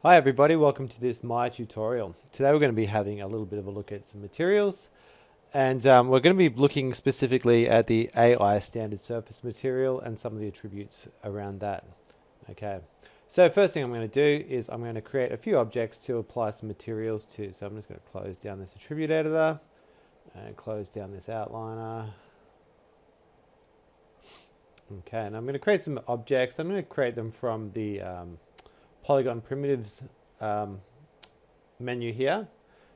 Hi everybody, welcome to this My tutorial. Today we're going to be having a little bit of a look at some materials, and we're going to be looking specifically at the AI standard surface material and some of the attributes around that. Okay, so first thing I'm going to do is I'm going to create a few objects to apply some materials to. So I'm just going to close down this attribute editor and close down this outliner. Okay, and I'm going to create some objects. I'm going to create them from the polygon primitives menu here.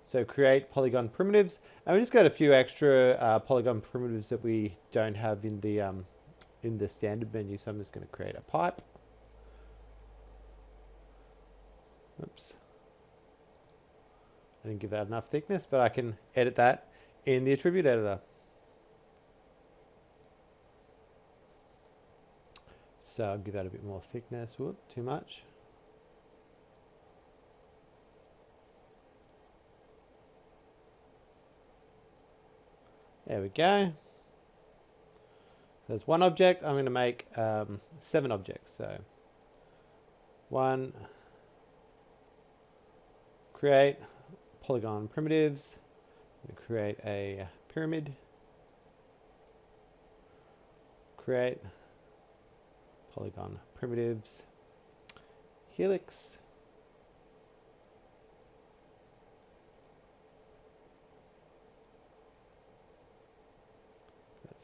So create polygon primitives, and we just got a few extra polygon primitives that we don't have in the standard menu. So I'm just going to create a pipe. Oops, I didn't give that enough thickness, but I can edit that in the attribute editor. So I'll give that a bit more thickness. Whoop, too much. There we go. There's one object. I'm going to make 7 objects. So 1, create polygon primitives, create a pyramid, create polygon primitives, helix,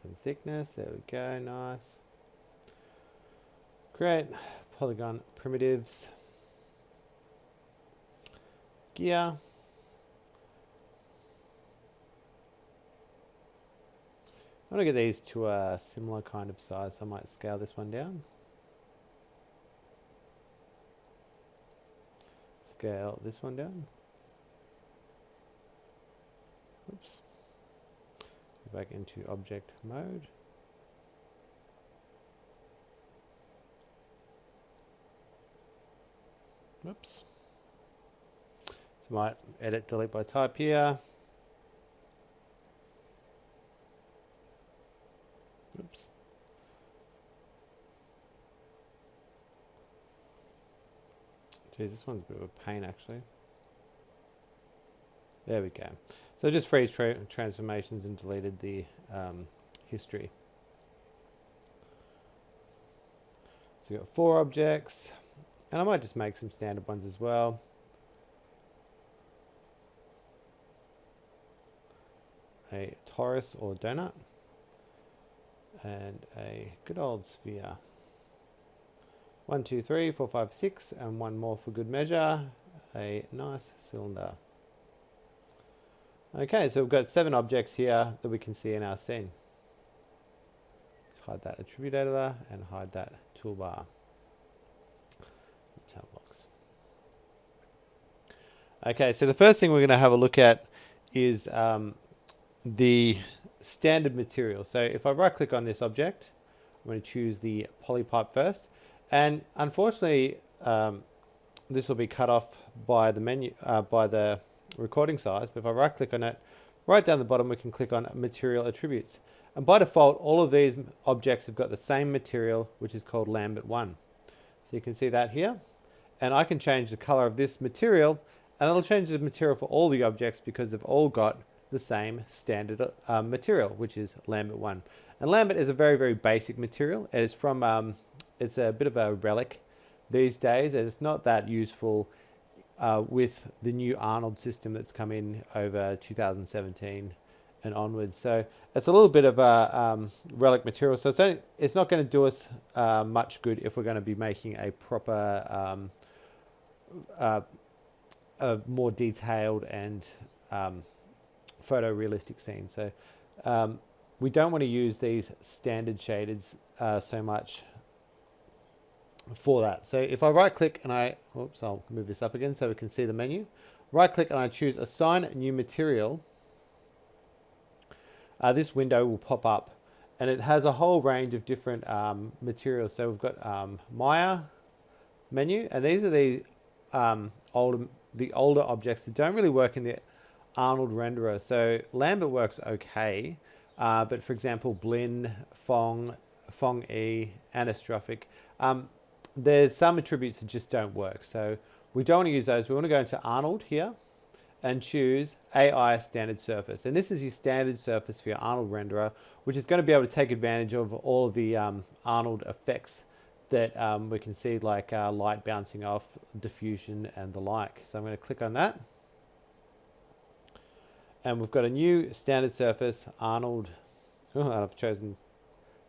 some thickness, there we go, nice. Create polygon primitives, gear, I want to get these to a similar kind of size, so I might scale this one down. Scale this one down. Oops. Go back into object mode. Oops. So I might edit delete by type here. Oops. Geez, this one's a bit of a pain actually. There we go. So I just freeze transformations and deleted the history. So we've got 4 objects, and I might just make some standard ones as well. A torus or donut, and a good old sphere. 1, 2, 3, 4, 5, 6, and one more for good measure, a nice cylinder. Okay, so we've got 7 objects here that we can see in our scene. Let's hide that attribute editor and hide that toolbar. Box. Okay, so the first thing we're going to have a look at is the standard material. So if I right click on this object, I'm going to choose the polypipe first, and unfortunately this will be cut off by the menu, by the recording size, but if I right click on it, right down the bottom we can click on material attributes, and by default all of these objects have got the same material, which is called Lambert 1. So you can see that here, and I can change the color of this material, and it'll change the material for all the objects because they've all got the same standard material, which is Lambert 1. And Lambert is a very, very basic material. It is from it's a bit of a relic these days, and it's not that useful with the new Arnold system that's come in over 2017 and onwards. So it's a little bit of a relic material. So it's not going to do us much good if we're going to be making a proper, a more detailed and photorealistic scene. So we don't want to use these standard shadeds so much for that. So if I right click and I'll move this up again so we can see the menu. Right click and I choose assign new material. This window will pop up, and it has a whole range of different materials. So we've got Maya menu, and these are the older objects that don't really work in the Arnold renderer. So Lambert works okay, but for example Blinn, Phong E, Anastrophic, there's some attributes that just don't work. So we don't want to use those. We want to go into Arnold here and choose AI standard surface. And this is your standard surface for your Arnold renderer, which is going to be able to take advantage of all of the Arnold effects that we can see, like light bouncing off, diffusion, and the like. So I'm going to click on that. And we've got a new standard surface, Arnold. Oh, I've chosen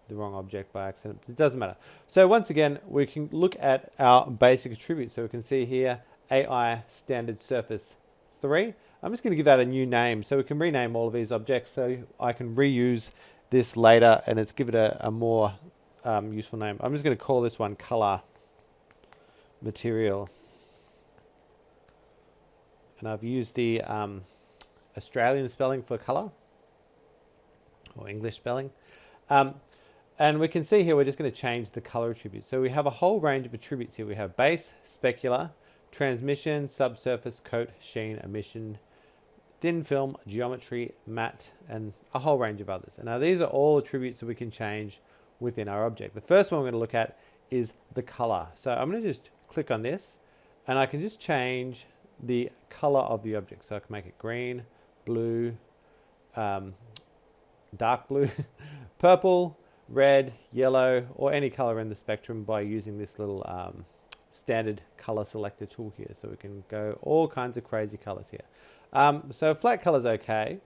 the wrong object by accident. It doesn't matter. So once again, we can look at our basic attributes. So we can see here, AI standard surface 3. I'm just going to give that a new name so we can rename all of these objects so I can reuse this later and it's give it a more useful name. I'm just going to call this one color material. And I've used the Australian spelling for color, or English spelling. And we can see here we're just going to change the color attributes. So we have a whole range of attributes here. We have base, specular, transmission, subsurface, coat, sheen, emission, thin film, geometry, matte, and a whole range of others. And now these are all attributes that we can change within our object. The first one we're going to look at is the color. So I'm going to just click on this and I can just change the color of the object. So I can make it green, blue, dark blue, purple, red, yellow, or any color in the spectrum by using this little standard color selector tool here. So we can go all kinds of crazy colors here. So flat color is okay,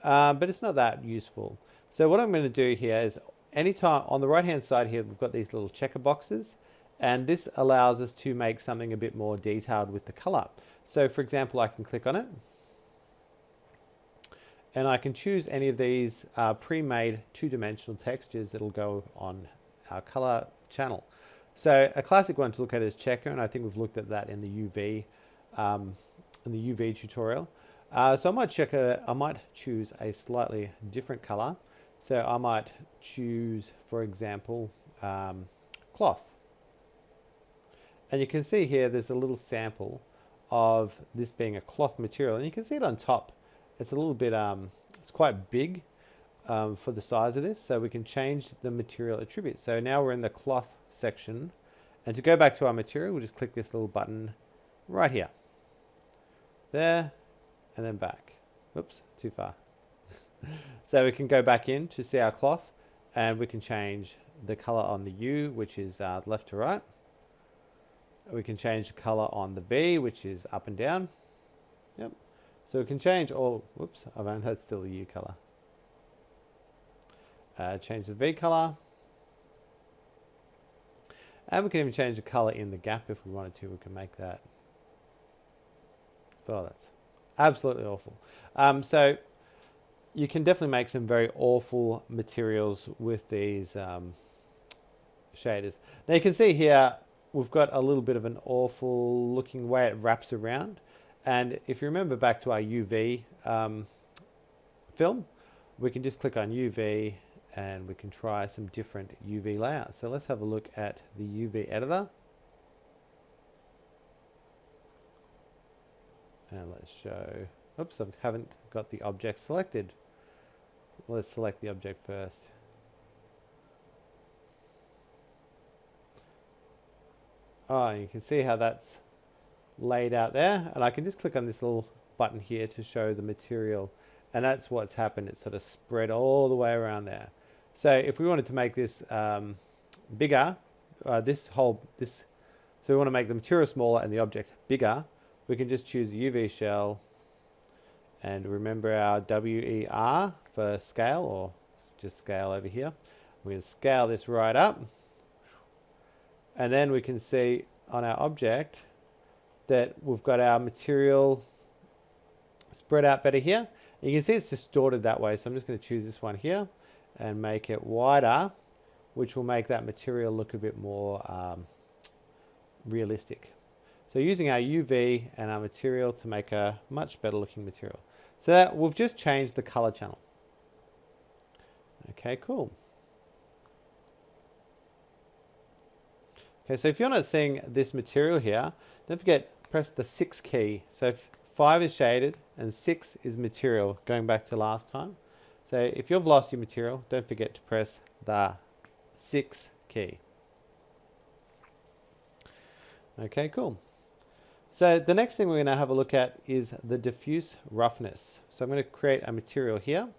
but it's not that useful. So what I'm going to do here is anytime on the right hand side here, we've got these little checker boxes, and this allows us to make something a bit more detailed with the color. So for example, I can click on it and I can choose any of these pre-made two-dimensional textures that'll go on our color channel. So a classic one to look at is checker, and I think we've looked at that in the UV tutorial. So I might choose a slightly different color. So I might choose, for example, cloth. And you can see here there's a little sample of this being a cloth material, and you can see it on top. It's a little bit, it's quite big for the size of this, so we can change the material attributes. So now we're in the cloth section, and to go back to our material, we'll just click this little button right here. There, and then back. Oops, too far. So we can go back in to see our cloth, and we can change the color on the U, which is left to right. We can change the color on the V, which is up and down. Yep. So we can change all, whoops, that's still the U color. Change the V color. And we can even change the color in the gap if we wanted to. We can make that. Oh, that's absolutely awful. So you can definitely make some very awful materials with these shaders. Now you can see here, we've got a little bit of an awful looking way it wraps around. And if you remember back to our UV film, we can just click on UV and we can try some different UV layouts. So let's have a look at the UV editor. And let's show, oops, I haven't got the object selected. Let's select the object first. Oh, you can see how that's laid out there, and I can just click on this little button here to show the material, and that's what's happened. It's sort of spread all the way around there. So if we wanted to make this bigger, so we want to make the material smaller and the object bigger, we can just choose the UV shell and remember our WER for scale, or just scale over here. We're going to scale this right up, and then we can see on our object that we've got our material spread out better here. You can see it's distorted that way, so I'm just going to choose this one here and make it wider, which will make that material look a bit more realistic. So using our UV and our material to make a much better looking material. So that we've just changed the color channel. Okay, cool. Okay, so if you're not seeing this material here, don't forget, press the 6 key. So if 5 is shaded and 6 is material, going back to last time. So if you've lost your material, don't forget to press the 6 key. Okay, cool. So the next thing we're going to have a look at is the diffuse roughness. So I'm going to create a material here.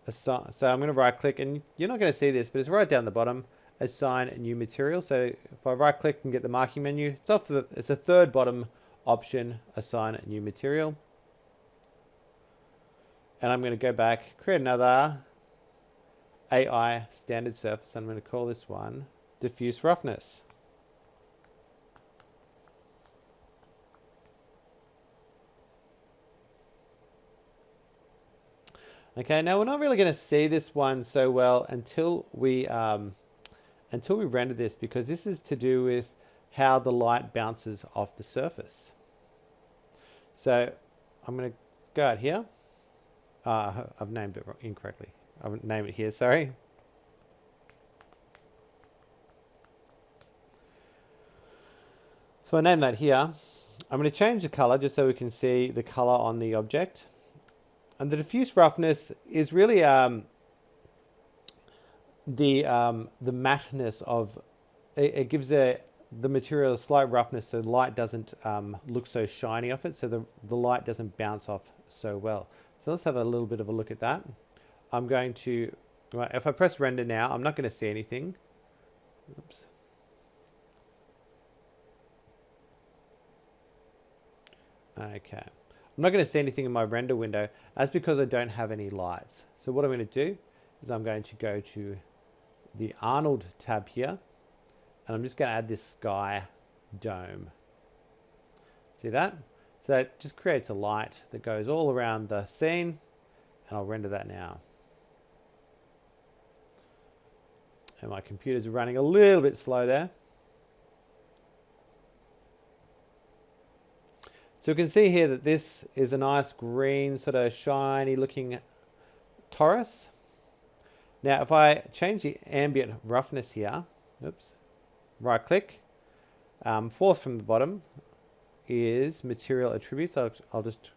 So I'm going to right click, and you're not going to see this, but it's right down the bottom. Assign a new material. So if I right click and get the marking menu, it's a third bottom option, assign a new material. And I'm going to go back, create another AI standard surface. I'm going to call this one diffuse roughness. Okay, now we're not really going to see this one so well until we render this, because this is to do with how the light bounces off the surface. So I'm going to go out here. I've named it incorrectly. I've named it here, sorry. So I name that here. I'm going to change the color just so we can see the color on the object. And the diffuse roughness is really the matteness of it gives the material a slight roughness, so the light doesn't look so shiny off it, so the light doesn't bounce off so well. So let's have a little bit of a look at that. I'm going to, if I press render now, I'm not going to see anything. Oops. Okay. I'm not going to see anything in my render window. That's because I don't have any lights. So what I'm going to do is I'm going to go to the Arnold tab here, and I'm just going to add this sky dome. See that? So that just creates a light that goes all around the scene, and I'll render that now. And my computer's running a little bit slow there. So you can see here that this is a nice green, sort of shiny looking torus. Now if I change the ambient roughness here, oops, right click, fourth from the bottom is material attributes. I'll just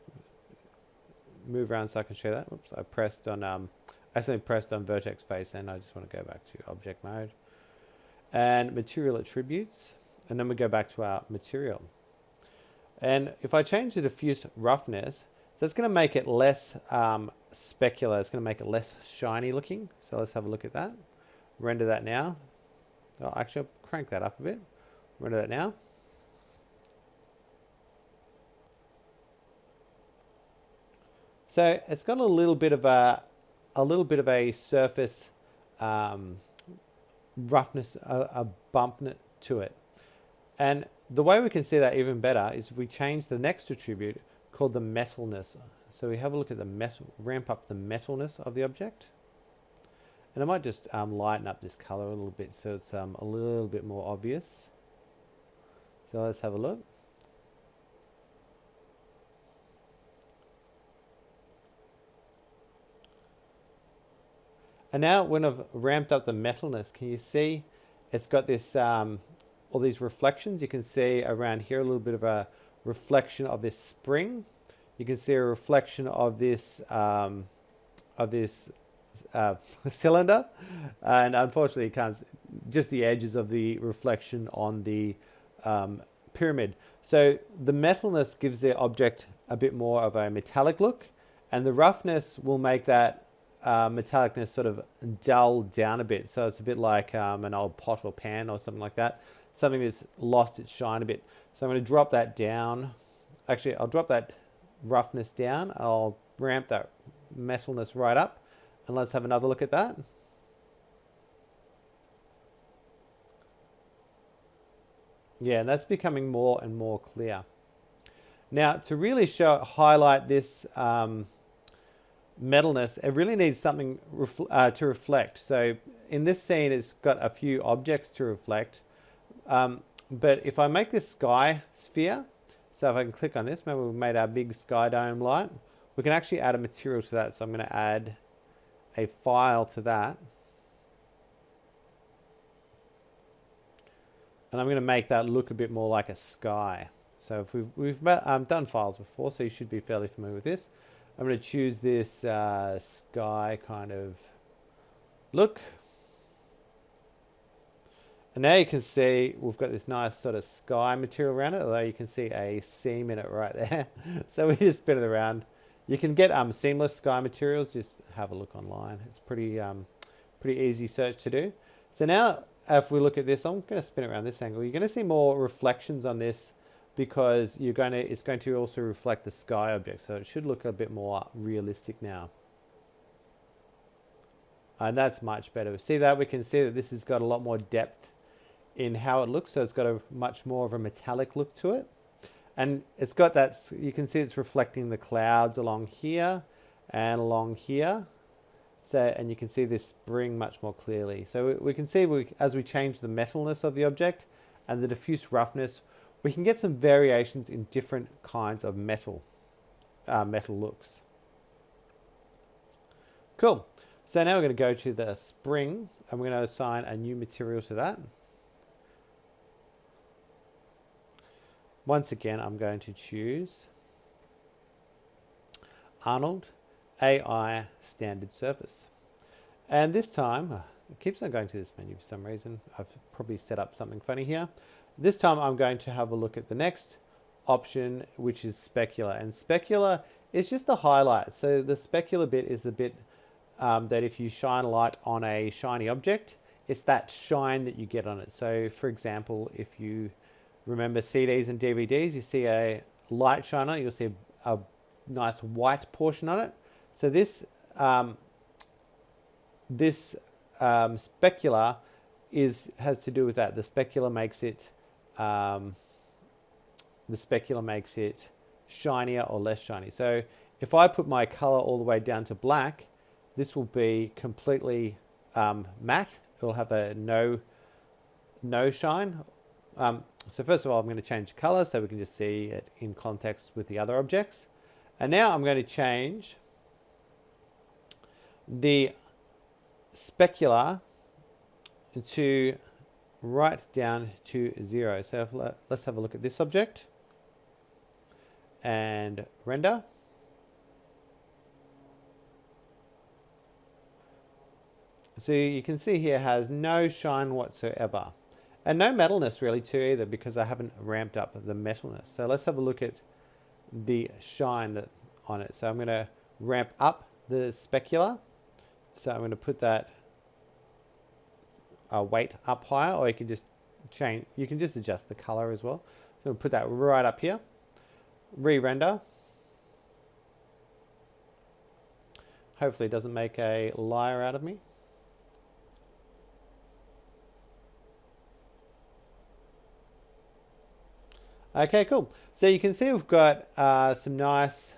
move around so I can show that. Oops, I accidentally pressed on vertex face, and I just want to go back to object mode. And material attributes, and then we go back to our material. And if I change the diffuse roughness, so it's going to make it less specular. It's going to make it less shiny looking. So let's have a look at that. Render that now. Oh, actually, I'll crank that up a bit. Render that now. So it's got a little bit of a surface roughness, a bump to it. And the way we can see that even better is if we change the next attribute called the metalness. So we have a look at the metal, ramp up the metalness of the object. And I might just lighten up this color a little bit so it's a little bit more obvious. So let's have a look. And now when I've ramped up the metalness, can you see it's got this all these reflections? You can see around here a little bit of a reflection of this spring. You can see a reflection of this cylinder, and unfortunately you can't, just the edges of the reflection on the pyramid. So the metalness gives the object a bit more of a metallic look, and the roughness will make that metallicness sort of dull down a bit. So it's a bit like an old pot or pan or something like that. Something that's lost its shine a bit. So I'm going to drop that down. Actually, I'll drop that roughness down. I'll ramp that metalness right up. And let's have another look at that. Yeah, and that's becoming more and more clear. Now, to really highlight this metalness, it really needs something to reflect. So in this scene, it's got a few objects to reflect. But if I make this sky sphere, so if I can click on this, maybe we've made our big sky dome light, we can actually add a material to that. So I'm going to add a file to that. And I'm going to make that look a bit more like a sky. So if we've done files before, so you should be fairly familiar with this. I'm going to choose this sky kind of look. And now you can see we've got this nice sort of sky material around it, although you can see a seam in it right there. So we just spin it around. You can get seamless sky materials. Just have a look online. It's pretty easy search to do. So now if we look at this, I'm going to spin it around this angle. You're going to see more reflections on this because it's going to also reflect the sky object. So it should look a bit more realistic now. And that's much better. See that? We can see that this has got a lot more depth in how it looks. So it's got a much more of a metallic look to it. And it's got that, you can see it's reflecting the clouds along here and along here. So, and you can see this spring much more clearly. So we can see as we change the metalness of the object and the diffuse roughness, we can get some variations in different kinds of metal looks. Cool. So now we're going to go to the spring and we're going to assign a new material to that. Once again, I'm going to choose Arnold AI Standard Surface. And this time, it keeps on going to this menu for some reason. I've probably set up something funny here. This time I'm going to have a look at the next option, which is specular. And specular is just the highlight. So the specular bit is the bit that if you shine a light on a shiny object, it's that shine that you get on it. So for example, if you remember CDs and DVDs, you see a light shine on it, you'll see a nice white portion on it. So this specular has to do with that. The specular makes it shinier or less shiny. So if I put my color all the way down to black, this will be completely matte. It will have a no shine. So first of all, I'm going to change the color so we can just see it in context with the other objects. And now I'm going to change the specular to right down to 0. So let's have a look at this object and render. So you can see here has no shine whatsoever. And no metalness really too either, because I haven't ramped up the metalness. So let's have a look at the shine on it. So I'm going to ramp up the specular. So I'm going to put that weight up higher, or you can just adjust the color as well. So I'm going to put that right up here. Re-render. Hopefully it doesn't make a liar out of me. Okay, cool. So you can see we've got some nice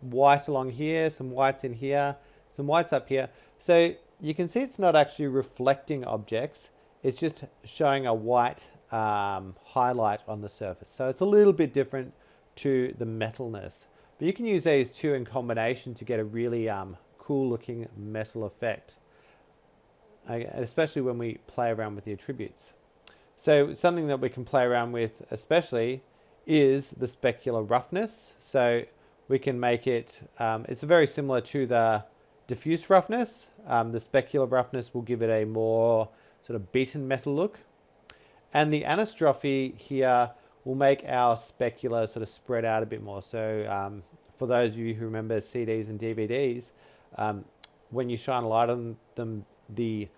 white along here, some whites in here, some whites up here. So you can see it's not actually reflecting objects. It's just showing a white highlight on the surface. So it's a little bit different to the metalness. But you can use these two in combination to get a really cool looking metal effect, especially when we play around with the attributes. So something that we can play around with especially is the specular roughness. So we can make it, it's very similar to the diffuse roughness. The specular roughness will give it a more sort of beaten metal look. And the anastrophe here will make our specular sort of spread out a bit more. So for those of you who remember CDs and DVDs, when you shine a light on them, the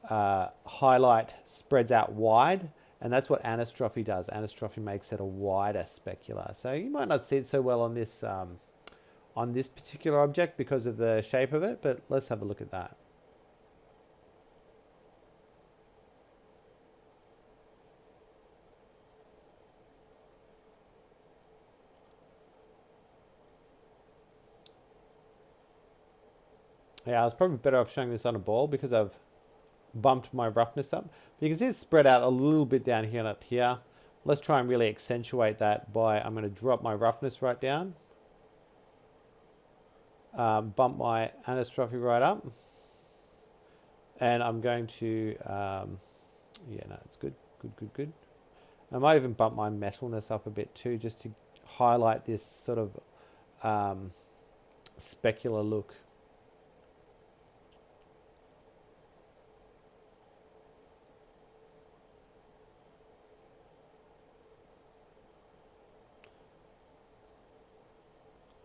highlight spreads out wide, and that's what anastrophe does. Anastrophe makes it a wider specular. So you might not see it so well on this particular object because of the shape of it, but let's have a look at that. Yeah, I was probably better off showing this on a ball because I've bumped my roughness up. But you can see it's spread out a little bit down here and up here. Let's try and really accentuate that by, I'm going to drop my roughness right down. Bump my anastrophe right up. And I'm going to, yeah, no, it's good, good. I might even bump my metalness up a bit too, just to highlight this sort of specular look.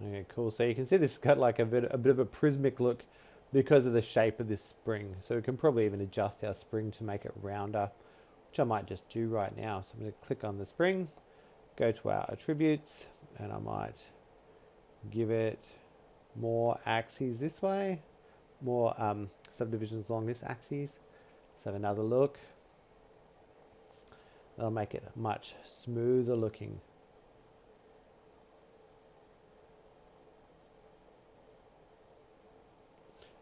Okay, cool. So you can see this has got like a bit of a prismatic look because of the shape of this spring. So we can probably even adjust our spring to make it rounder, which I might just do right now. So I'm going to click on the spring, go to our attributes, and I might give it more axes this way, more subdivisions along this axis. Let's have another look. That'll make it much smoother looking.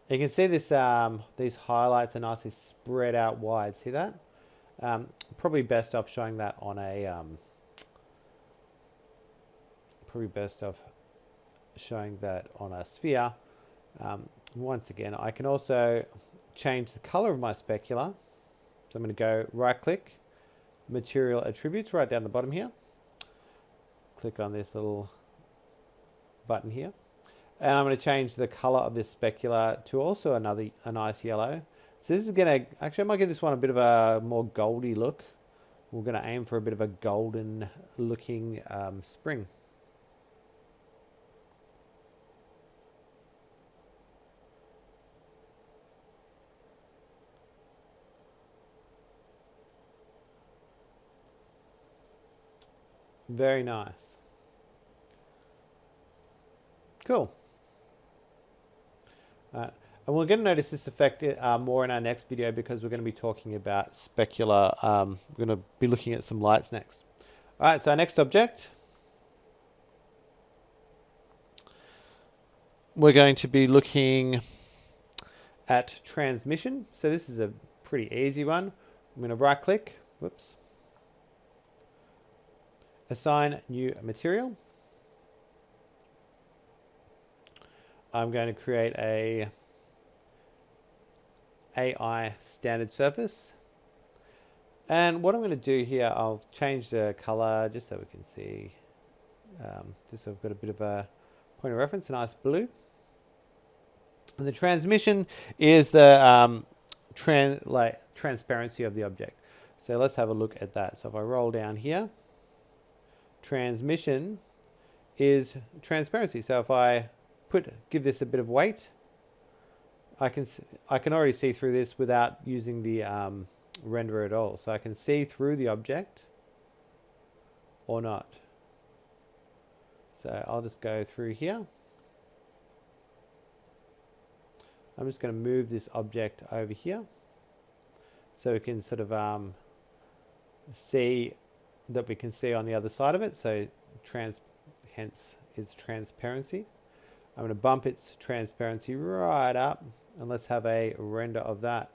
You can see this; these highlights are nicely spread out wide. See that? Probably best off showing that on a. Probably best off showing that on a sphere. Once again, I can also change the color of my specular. So I'm going to go right-click, Material Attributes, right down the bottom here. Click on this little button here. And I'm going to change the color of this specular to also a nice yellow. So this is going to, actually I might give this one a bit of a more goldy look. We're going to aim for a bit of a golden looking spring. Very nice. Cool. And we're going to notice this effect more in our next video because we're going to be talking about specular. We're going to be looking at some lights next. All right, so our next object, we're going to be looking at transmission. So this is a pretty easy one. I'm going to right click, whoops, assign new material. I'm going to create a AI standard surface. And what I'm going to do here, I'll change the color just so we can see, just so I've got a bit of a point of reference, a nice blue. And the transmission is the transparency of the object. So let's have a look at that. So if I roll down here, transmission is transparency. So if I give this a bit of weight, I can already see through this without using the renderer at all. So I can see through the object or not. So I'll just go through here. I'm just going to move this object over here so we can sort of see that we can see on the other side of it. So hence its transparency. I'm going to bump its transparency right up and let's have a render of that.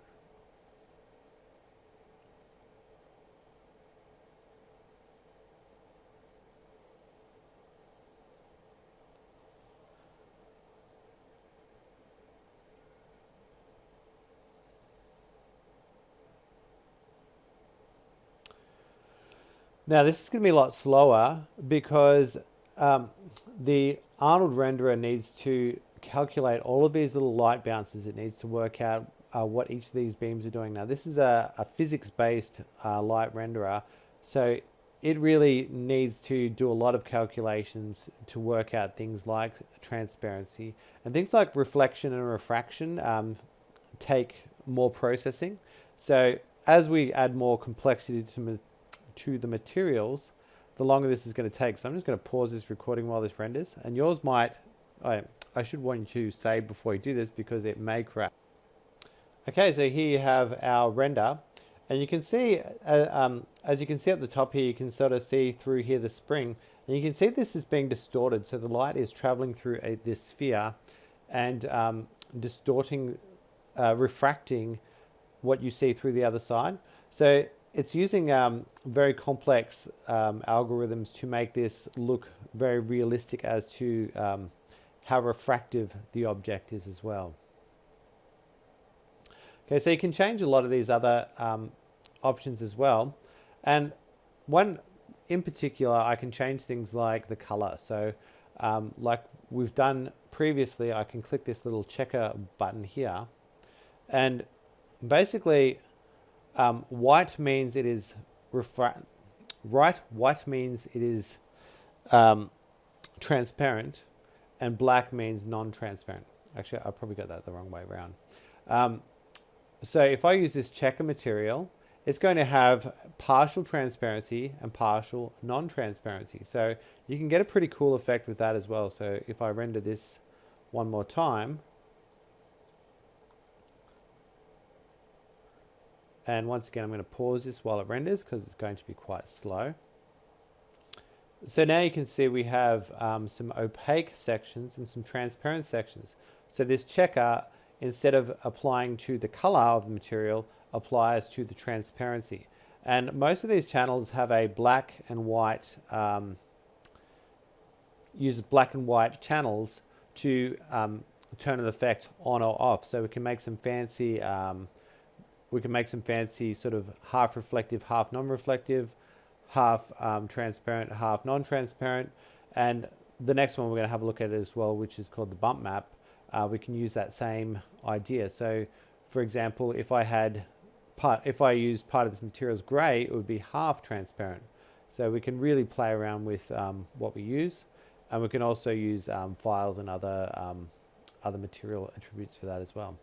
Now this is going to be a lot slower because the Arnold renderer needs to calculate all of these little light bounces. It needs to work out what each of these beams are doing. Now this is a physics-based light renderer, so it really needs to do a lot of calculations to work out things like transparency. And things like reflection and refraction take more processing. So as we add more complexity to the materials, the longer this is going to take. So I'm just going to pause this recording while this renders. And yours might, I should want you to save before you do this because it may crash. Okay, so here you have our render. And you can see, as you can see at the top here, you can sort of see through here the spring. And you can see this is being distorted. So the light is traveling through this sphere and distorting, refracting what you see through the other side. So it's using very complex algorithms to make this look very realistic as to how refractive the object is as well. Okay, so you can change a lot of these other options as well. And one in particular, I can change things like the color. So like we've done previously, I can click this little checker button here. And basically, white means it is white means it is transparent, and black means non-transparent. Actually, I probably got that the wrong way around. So if I use this checker material, it's going to have partial transparency and partial non-transparency. So you can get a pretty cool effect with that as well. So if I render this one more time, and once again, I'm going to pause this while it renders because it's going to be quite slow. So now you can see we have some opaque sections and some transparent sections. So this checker, instead of applying to the color of the material, applies to the transparency. And most of these channels have a black and white, use black and white channels to turn an effect on or off. So we can make some fancy, sort of half reflective, half non-reflective, half transparent, half non-transparent. And the next one we're going to have a look at as well, which is called the bump map. We can use that same idea. So for example, if I used part of this material as gray, it would be half transparent. So we can really play around with what we use, and we can also use files and other material attributes for that as well.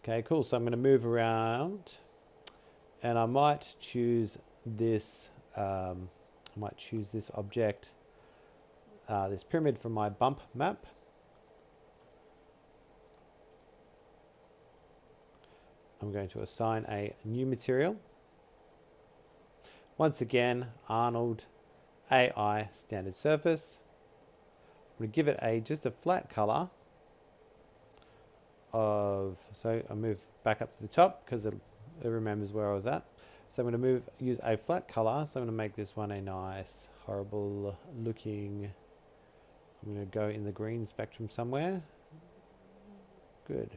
Okay, cool. So I'm going to move around, and I might choose this. Object, this pyramid from my bump map. I'm going to assign a new material. Once again, Arnold AI standard surface. I'm going to give it just a flat color so I move back up to the top because it remembers where I was at. So I'm going to use a flat color. So I'm going to make this one a nice, horrible looking. I'm going to go in the green spectrum somewhere. Good.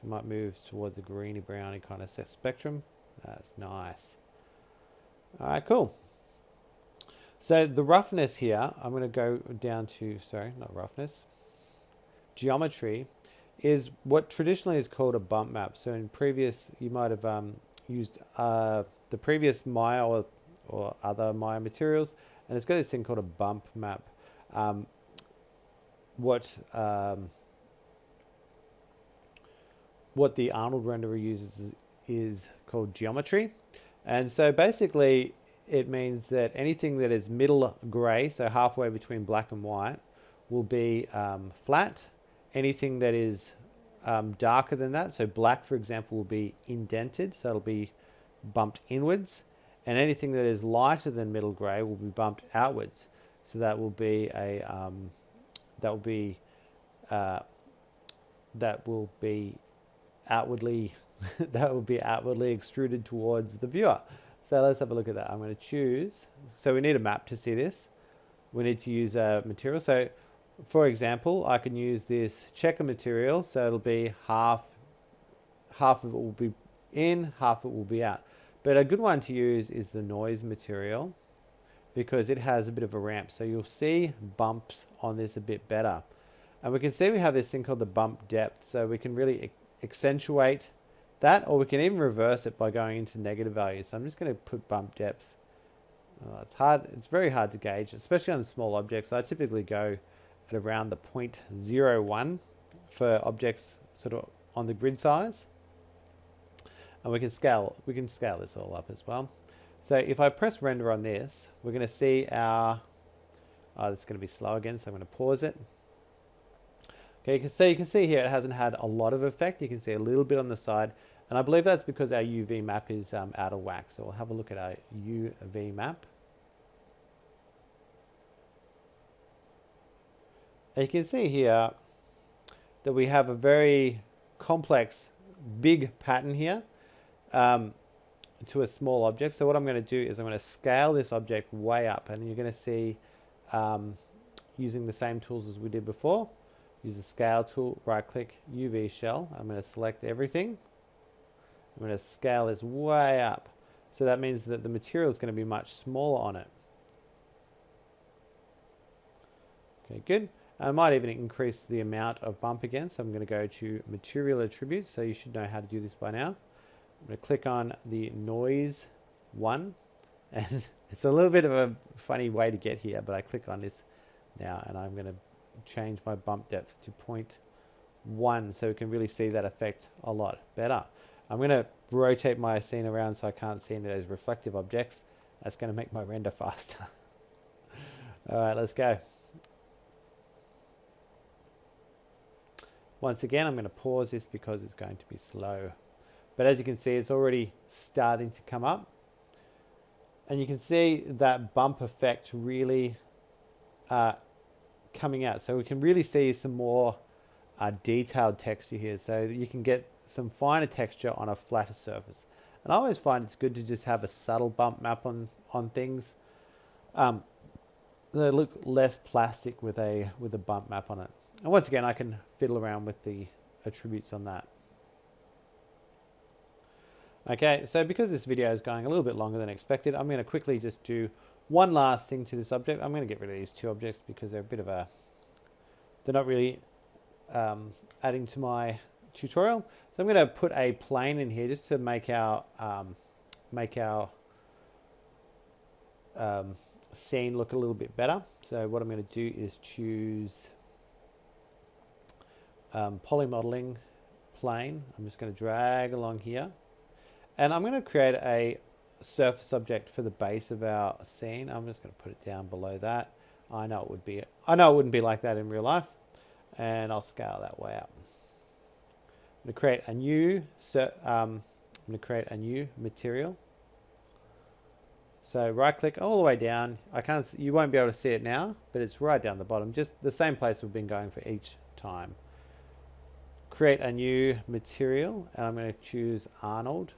So might move towards the greeny browny kind of spectrum. That's nice. All right, cool. So the roughness here, I'm going to go down to, sorry, not roughness. Geometry is what traditionally is called a bump map. So in previous, you might have used the previous Maya or other Maya materials, and it's got this thing called a bump map. What the Arnold renderer uses is called geometry. And so basically it means that anything that is middle gray, so halfway between black and white, will be flat. Anything that is darker than that, so black for example, will be indented, so it'll be bumped inwards. And anything that is lighter than middle gray will be bumped outwards. So that will be outwardly extruded towards the viewer. So let's have a look at that. I'm going to choose. So we need a map to see this. We need to use a material. So for example, I can use this checker material. So it'll be half of it will be in, half of it will be out. But a good one to use is the noise material because it has a bit of a ramp. So you'll see bumps on this a bit better. And we can see we have this thing called the bump depth. So we can really accentuate that, or we can even reverse it by going into negative values. So I'm just going to put bump depth. It's hard. It's very hard to gauge, especially on small objects. I typically go at around the 0.01 for objects sort of on the grid size. And we can scale this all up as well. So if I press render on this, we're going to see our, it's going to be slow again, so I'm going to pause it. Okay, you can see here it hasn't had a lot of effect. You can see a little bit on the side, and I believe that's because our UV map is out of whack. So we'll have a look at our UV map. And you can see here that we have a very complex, big pattern here to a small object. So what I'm going to do is I'm going to scale this object way up, and you're going to see using the same tools as we did before. Use the scale tool, right click, UV shell. I'm going to select everything. I'm going to scale this way up. So that means that the material is going to be much smaller on it. Okay, good. I might even increase the amount of bump again. So I'm going to go to material attributes. So you should know how to do this by now. I'm going to click on the noise one. And it's a little bit of a funny way to get here, but I click on this now, and I'm going to change my bump depth to 0.1 so we can really see that effect a lot better. I'm going to rotate my scene around so I can't see any of those reflective objects. That's going to make my render faster. All right, let's go. Once again, I'm going to pause this because it's going to be slow. But as you can see, it's already starting to come up. And you can see that bump effect really coming out. So we can really see some more detailed texture here. So that you can get some finer texture on a flatter surface. And I always find it's good to just have a subtle bump map on things. They look less plastic with a bump map on it. And once again, I can fiddle around with the attributes on that. Okay, so because this video is going a little bit longer than expected, I'm going to quickly just do one last thing to this object. I'm going to get rid of these two objects because they're a bit of a... they're not really adding to my tutorial. So I'm going to put a plane in here just to make our scene look a little bit better. So what I'm going to do is choose polymodeling plane. I'm just going to drag along here, and I'm going to create a surface object for the base of our scene. I'm just going to put it down below that. I know it wouldn't be like that in real life, and I'll scale that way up. I'm going to create a new material. So right click all the way down. You won't be able to see it now, but it's right down the bottom, just the same place we've been going for each time. Create a new material, and I'm going to choose Arnold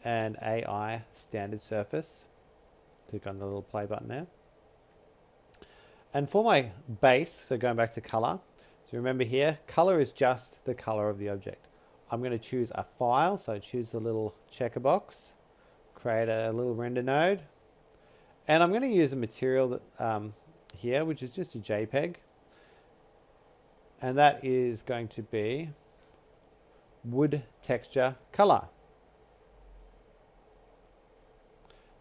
and AI standard surface. Click on the little play button there. And for my base, so going back to color, so remember here, color is just the color of the object. I'm going to choose a file, so choose the little checker box, create a little render node, and I'm going to use a material that here, which is just a JPEG, and that is going to be wood texture color.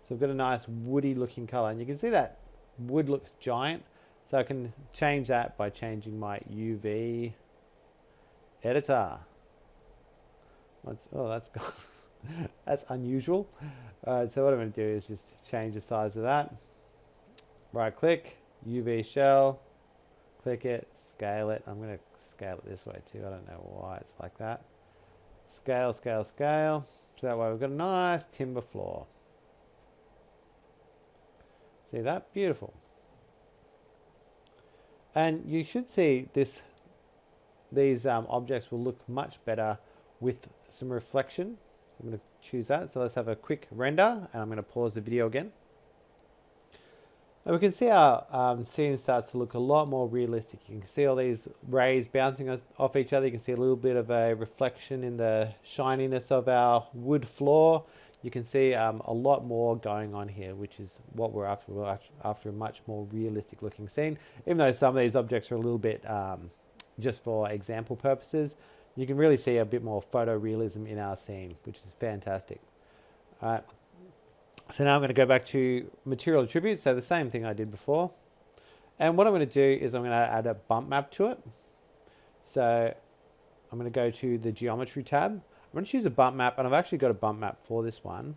So I've got a nice woody looking color, and you can see that wood looks giant. So I can change that by changing my UV editor. That's that's unusual. So what I'm going to do is just change the size of that. Right click, UV shell, click it, scale it. I'm going to scale it this way too. I don't know why it's like that. Scale, scale, scale. So that way we've got a nice timber floor. See that? Beautiful. And you should see these objects will look much better with some reflection. I'm going to choose that. So let's have a quick render, and I'm going to pause the video again. And we can see our scene starts to look a lot more realistic. You can see all these rays bouncing off each other. You can see a little bit of a reflection in the shininess of our wood floor. You can see a lot more going on here, which is what we're after. We're after a much more realistic looking scene. Even though some of these objects are a little bit just for example purposes, you can really see a bit more photorealism in our scene, which is fantastic. All right. So now I'm going to go back to material attributes. So the same thing I did before. And what I'm going to do is I'm going to add a bump map to it. So I'm going to go to the geometry tab. I'm going to choose a bump map, and I've actually got a bump map for this one,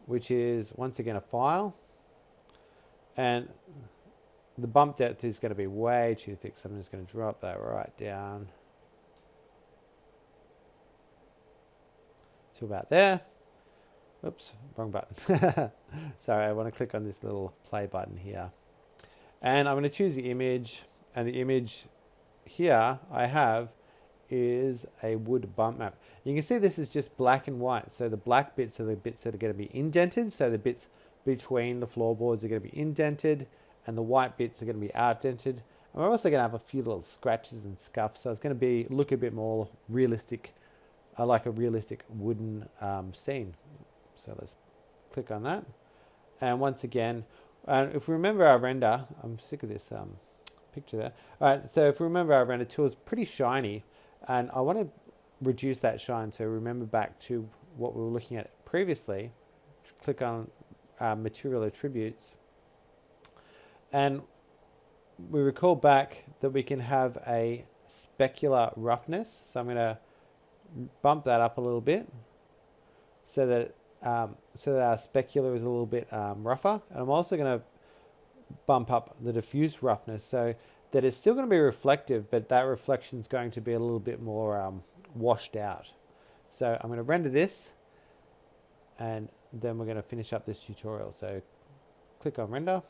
which is once again a file. And the bump depth is going to be way too thick, so I'm just going to drop that right down to about there. Oops, wrong button. Sorry, I want to click on this little play button here. And I'm going to choose the image, and the image here I have is a wood bump map. You can see this is just black and white. So the black bits are the bits that are going to be indented. So the bits between the floorboards are going to be indented, and the white bits are going to be outdented. And we're also going to have a few little scratches and scuffs. So it's going to look a bit more realistic, like a realistic wooden scene. So let's click on that. And once again, if we remember our render, I'm sick of this picture there. All right, so if we remember our render tool is pretty shiny, and I want to reduce that shine. So remember back to what we were looking at previously. Click on material attributes. And we recall back that we can have a specular roughness. So I'm going to bump that up a little bit so that our specular is a little bit rougher. And I'm also going to bump up the diffuse roughness so that it's still going to be reflective, but that reflection is going to be a little bit more washed out. So I'm going to render this, and then we're going to finish up this tutorial. So click on render.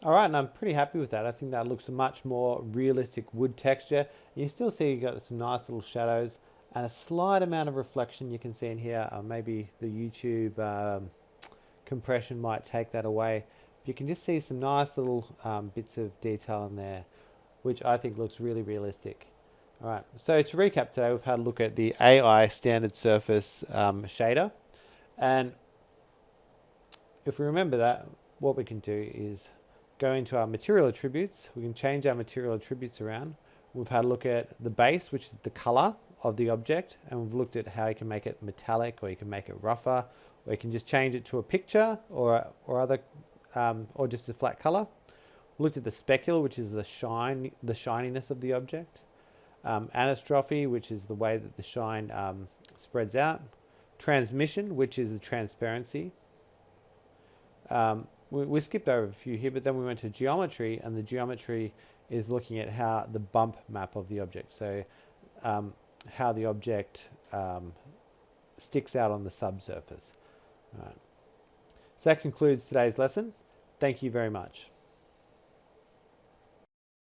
All right, and I'm pretty happy with that. I think that looks a much more realistic wood texture. You still see you got some nice little shadows and a slight amount of reflection you can see in here. Maybe the YouTube compression might take that away. But you can just see some nice little bits of detail in there, which I think looks really realistic. All right, so to recap today, we've had a look at the AI standard surface shader. And if we remember that, what we can do is go into our material attributes. We can change our material attributes around. We've had a look at the base, which is the color of the object, and we've looked at how you can make it metallic, or you can make it rougher, or you can just change it to a picture or just a flat color. We looked at the specular, which is the shininess of the object. Anastrophe, which is the way that the shine spreads out. Transmission, which is the transparency. We skipped over a few here, but then we went to geometry, and the geometry is looking at how the bump map of the object. So how the object sticks out on the subsurface. Right. So that concludes today's lesson. Thank you very much.